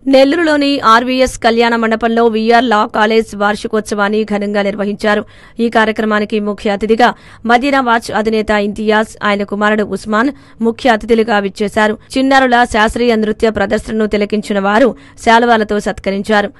నెల్లూరులోని ఆర్వీఎస్ కళ్యాణ మండపంలో వీఆర్ లా కాలేజ్ వార్షికోత్సవాన్ని ఘనంగా నిర్వహించారు. ఈ కార్యక్రమానికి ముఖ్య అతిథిగా మదీనా వాచ్ అధినేత ఇంతియాజ్, ఆయన కుమారుడు ఉస్మాన్ ముఖ్య అతిథులుగా విచ్చేశారు. చిన్నారుల శాస్త్రీయ నృత్య ప్రదర్శనను తిలకించిన వారు శాలువాలతో సత్కరించారు.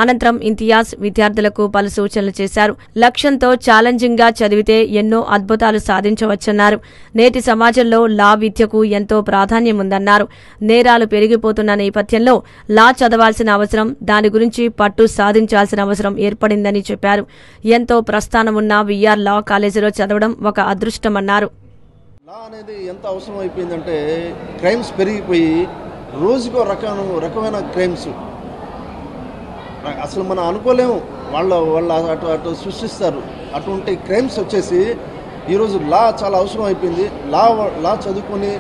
అనంతరం ఇంతియాజ్ విద్యార్థులకు పలు సూచనలు చేశారు. లక్ష్యంతో ఛాలెంజింగ్ గా చదివితే ఎన్నో అద్భుతాలు సాధించవచ్చన్నారు. నేటి సమాజంలో లా విద్యకు ఎంతో ప్రాధాన్యం ఉందన్నారు. నేరాలు పెరిగిపోతున్న నేపథ్యంలో లా చదవాల్సిన అవసరం, దాని గురించి పట్టు సాధించాల్సిన అవసరం ఏర్పడిందని చెప్పారు. ఎంతో ప్రస్థానం ఉన్న వీఆర్ లా కాలేజీలో చదవడం ఒక అదృష్టమన్నారు. లా అనేది ఎంత అవసరం అయిపోయిందంటే క్రైమ్స్ పెరిగిపోయి రోజుకో రకమైన క్రైమ్స్ అసలు మనం అనుకోలేము. వాళ్ళ అటు సృష్టిస్తారు. అటువంటి క్రైమ్స్ వచ్చేసి ఈరోజు లా చాలా అవసరం అయిపోయింది. లా చదువుకొని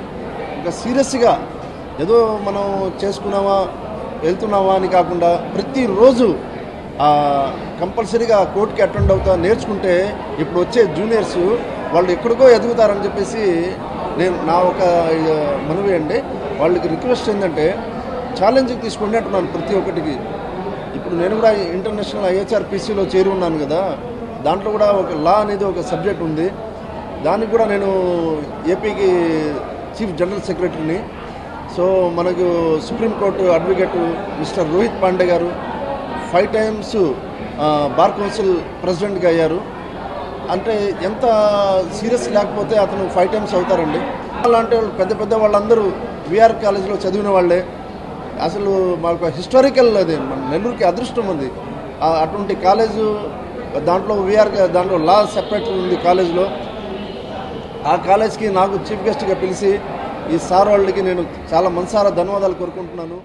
ఇంకా సీరియస్గా ఏదో మనం చేసుకున్నామా వెళ్తున్నామా అని కాకుండా ప్రతిరోజు కంపల్సరీగా కోర్టుకి అటెండ్ అవుతా నేర్చుకుంటే ఇప్పుడు వచ్చే జూనియర్స్ వాళ్ళు ఎక్కడికో ఎదుగుతారని చెప్పేసి నా ఒక మనవి అండి. వాళ్ళకి రిక్వెస్ట్ ఏంటంటే ఛాలెంజింగ్ తీసుకోండి అంటున్నాను ప్రతి ఒక్కటికి. ఇప్పుడు నేను కూడా ఇంటర్నేషనల్ IHRPCలో చేరి ఉన్నాను కదా, దాంట్లో కూడా ఒక లా అనేది ఒక సబ్జెక్ట్ ఉంది. దానికి కూడా నేను ఏపీకి చీఫ్ జనరల్ సెక్రటరీని. సో మనకు supreme court advocate mister Rohit Pandey గారు 5 times బార్ కౌన్సిల్ ప్రెసిడెంట్గా అయ్యారు. అంటే ఎంత సీరియస్ లేకపోతే అతను 5 times అవుతారండి. అలాంటి పెద్ద వాళ్ళందరూ వీఆర్ కాలేజీలో చదివిన వాళ్ళే. అసలు మాకు హిస్టారికల్ అది మన నెల్లూరుకి అదృష్టం ఉంది. అటువంటి కాలేజు దాంట్లో దాంట్లో లా సెపరేట్ ఉంది కాలేజీలో. ఆ కాలేజ్కి నాకు చీఫ్ గెస్ట్గా పిలిచి ఈ సార్ వాళ్ళకి నేను చాలా మనసారా ధన్యవాదాలు కోరుకుంటున్నాను.